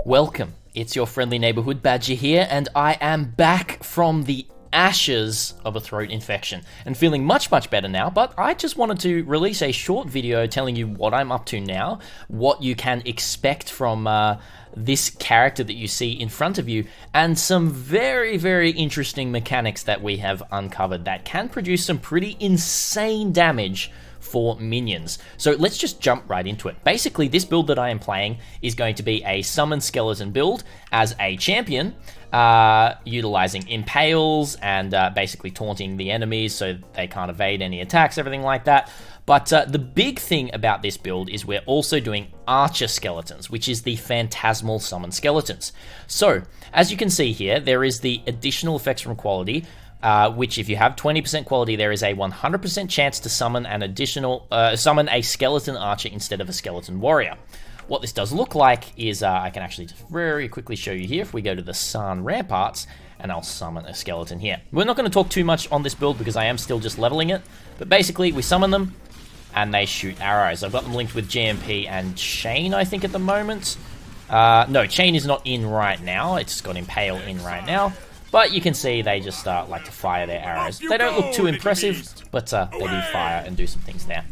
Welcome, it's your friendly neighborhood Badger here, and I am back from the ashes of a throat infection and feeling much better now. But I just wanted to release a short video telling you what I'm up to now, what you can expect from this character that you see in front of you, and some very interesting mechanics that we have uncovered that can produce some pretty insane damage for minions. So let's just jump right into it. Basically, this build that I am playing is going to be a summon skeleton build as a champion, utilizing impales and basically taunting the enemies so they can't evade any attacks, everything like that. But the big thing about this build is we're also doing archer skeletons, which is the phantasmal summon skeletons. So as you can see here, there is the additional effects from quality, which if you have 20% quality, there is a 100% chance to summon an additional, summon a skeleton archer instead of a skeleton warrior. What this does look like is, I can actually just very quickly show you here. If we go to the San Ramparts, and I'll summon a skeleton here. We're not going to talk too much on this build because I am still just leveling it, but basically we summon them, and they shoot arrows. I've got them linked with GMP and Chain, I think, at the moment. No, Chain is not in right now. It's got Impale in right now. But you can see they just like to fire their arrows. They don't look too impressive, but they do fire and do some things there.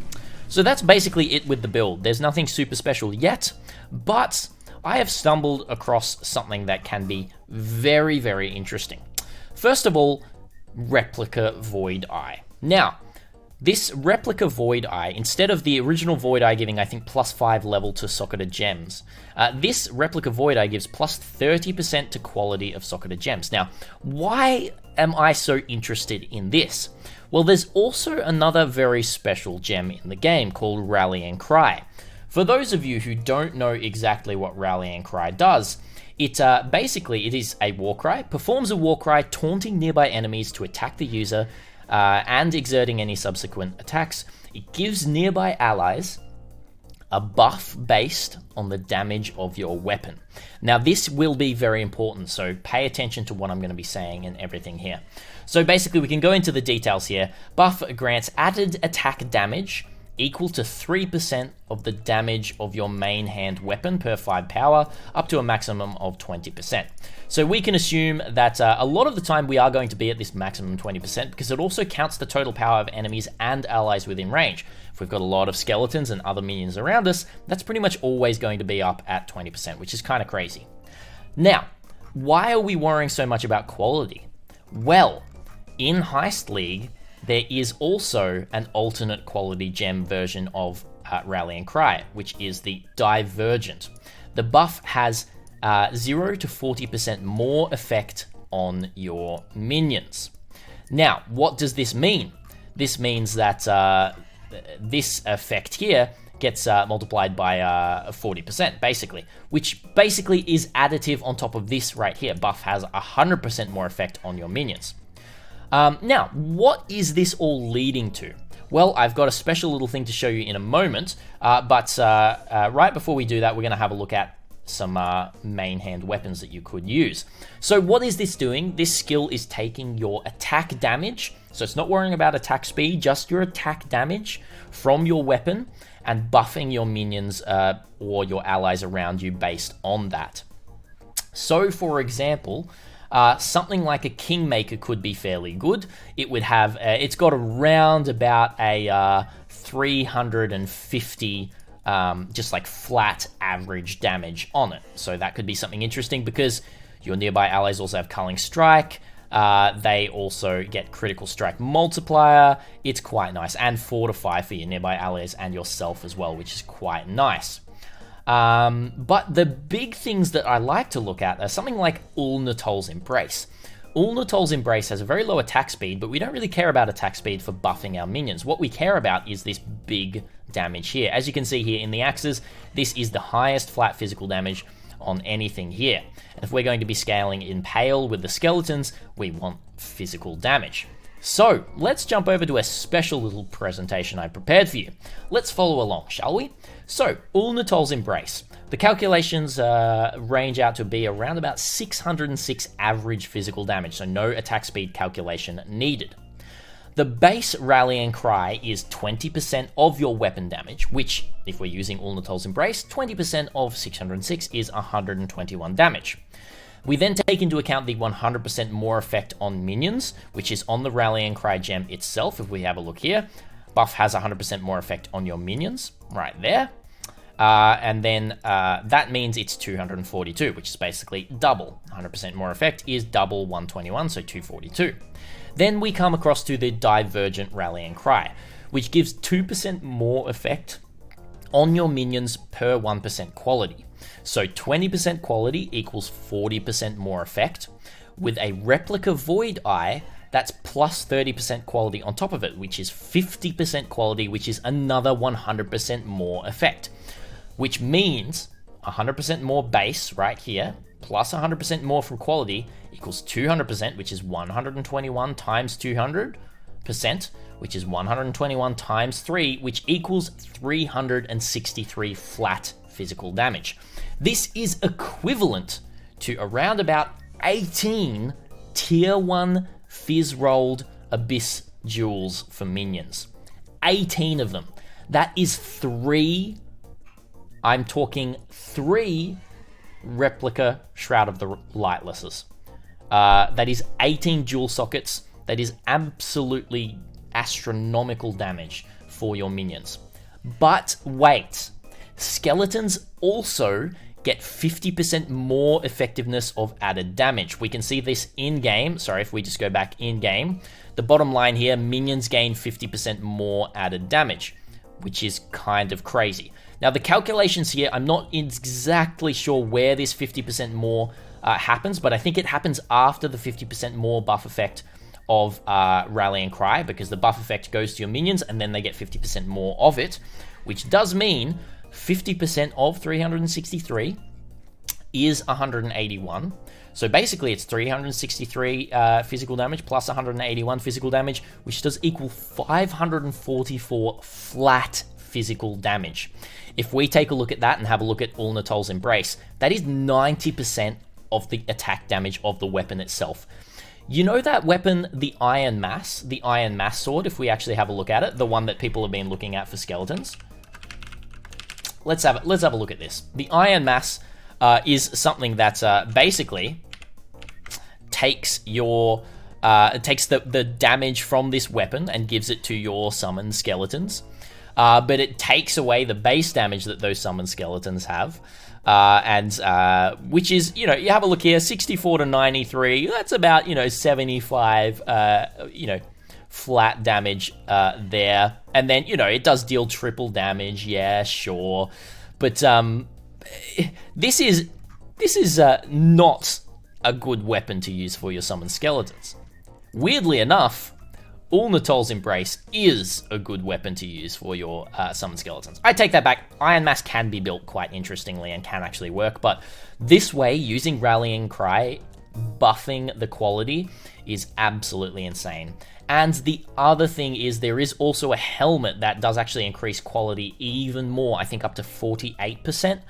So that's basically it with the build. There's nothing super special yet, but I have stumbled across something that can be very interesting. First of all, Replica Voideye. Now, this Replica Voideye, instead of the original Voideye giving, I think, +5 level to socketed gems, this Replica Voideye gives +30% to quality of socketed gems. Now, why am I so interested in this? Well, there's also another very special gem in the game called Rallying Cry. For those of you who don't know exactly what Rallying Cry does, it basically, it is a war cry, performs a war cry taunting nearby enemies to attack the user, and exerting any subsequent attacks. It gives nearby allies a buff based on the damage of your weapon. Now, this will be very important, so pay attention to what I'm going to be saying and everything here. So basically, we can go into the details here. Buff grants added attack damage equal to 3% of the damage of your main hand weapon per 5 power, up to a maximum of 20%. So we can assume that a lot of the time we are going to be at this maximum 20% because it also counts the total power of enemies and allies within range. If we've got a lot of skeletons and other minions around us, that's pretty much always going to be up at 20%, which is kind of crazy. Now, why are we worrying so much about quality? Well, in Heist League, there is also an alternate quality gem version of Rallying Cry, which is the Divergent. The buff has 0 to 40% more effect on your minions. Now, what does this mean? This means that this effect here gets multiplied by 40%, basically, which basically is additive on top of this right here. Buff has 100% more effect on your minions. Now, what is this all leading to? Well, I've got a special little thing to show you in a moment, but right before we do that, we're going to have a look at some main hand weapons that you could use. So what is this doing? This skill is taking your attack damage, so it's not worrying about attack speed, just your attack damage from your weapon, and buffing your minions or your allies around you based on that. So, for example, something like a Kingmaker could be fairly good. It would have, it's got around about a 350 just like flat average damage on it. So that could be something interesting because your nearby allies also have Culling Strike. They also get Critical Strike Multiplier. It's quite nice. And Fortify for your nearby allies and yourself as well, which is quite nice. But the big things that I like to look at are something like Ulnatol's Embrace. Ulnatol's Embrace has a very low attack speed, but we don't really care about attack speed for buffing our minions. What we care about is this big damage here. As you can see here in the axes, this is the highest flat physical damage on anything here. And if we're going to be scaling Impale with the skeletons, we want physical damage. So let's jump over to a special little presentation I prepared for you. Let's follow along, shall we? So, Ulnatol's Embrace. The calculations range out to be around about 606 average physical damage, so no attack speed calculation needed. The base Rallying Cry is 20% of your weapon damage, which, if we're using Ulnatal's Embrace, 20% of 606 is 121 damage. We then take into account the 100% more effect on minions, which is on the Rallying Cry gem itself. If we have a look here, buff has 100% more effect on your minions, right there. And then that means it's 242, which is basically double. 100% more effect is double 121, so 242. Then we come across to the Divergent Rallying Cry, which gives 2% more effect on your minions per 1% quality. So 20% quality equals 40% more effect, with a Replica Voideye that's plus 30% quality on top of it, which is 50% quality, which is another 100% more effect. Which means 100% more base right here, plus 100% more from quality equals 200%, which is 121 times 200%, which is 121 times 3, which equals 363 flat physical damage. This is equivalent to around about 18 tier 1 fizz rolled Abyss jewels for minions. 18 of them. That is 3, I'm talking 3 Replica Shroud of the Lightlesses. That is 18 jewel sockets. That is absolutely astronomical damage for your minions. But wait, skeletons also get 50% more effectiveness of added damage. We can see this in-game. Sorry, if we just go back in-game. The bottom line here, minions gain 50% more added damage, which is kind of crazy. Now, the calculations here, I'm not exactly sure where this 50% more happens, but I think it happens after the 50% more buff effect of Rallying Cry, because the buff effect goes to your minions and then they get 50% more of it, which does mean 50% of 363 is 181. So basically it's 363 physical damage plus 181 physical damage, which does equal 544 flat physical damage. If we take a look at that and have a look at Ulnatal's Embrace, that is 90% of the attack damage of the weapon itself. You know that weapon, the Iron Mass sword, if we actually have a look at it, the one that people have been looking at for skeletons? Let's have a look at this. The Iron Mass is something that basically takes your takes the damage from this weapon and gives it to your summoned skeletons. But it takes away the base damage that those summoned skeletons have. Which is, you have a look here, 64 to 93, that's about, 75, flat damage there. And then, it does deal triple damage, yeah, sure. But this is not a good weapon to use for your summoned skeletons. Weirdly enough, Ulnatal's Embrace is a good weapon to use for your summoned skeletons. I take that back. Iron Mass can be built quite interestingly and can actually work, but this way, using Rallying Cry, buffing the quality is absolutely insane. And the other thing is there is also a helmet that does actually increase quality even more, I think up to 48%,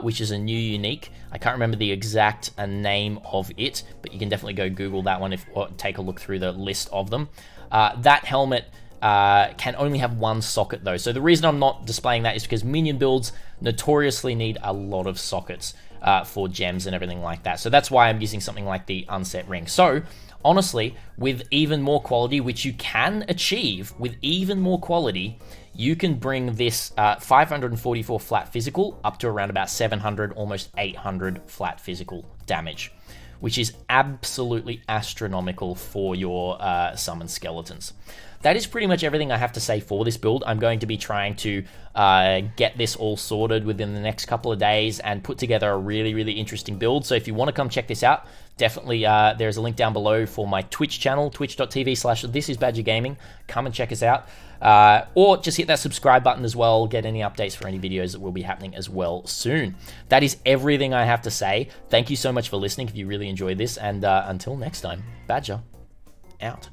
which is a new unique. I can't remember the exact name of it, but you can definitely go Google that one or take a look through the list of them. That helmet can only have one socket though. So the reason I'm not displaying that is because minion builds notoriously need a lot of sockets for gems and everything like that. So that's why I'm using something like the Unset Ring. So honestly, with even more quality, which you can achieve with even more quality, you can bring this 544 flat physical up to around about 700, almost 800 flat physical damage, which is absolutely astronomical for your summoned skeletons. That is pretty much everything I have to say for this build. I'm going to be trying to get this all sorted within the next couple of days and put together a really, really interesting build. So if you want to come check this out, definitely there's a link down below for my Twitch channel, twitch.tv/thisisbadgergaming. Come and check us out. Or just hit that subscribe button as well, get any updates for any videos that will be happening as well soon. That is everything I have to say. Thank you so much for listening if you really enjoyed this, and until next time, Badger, out.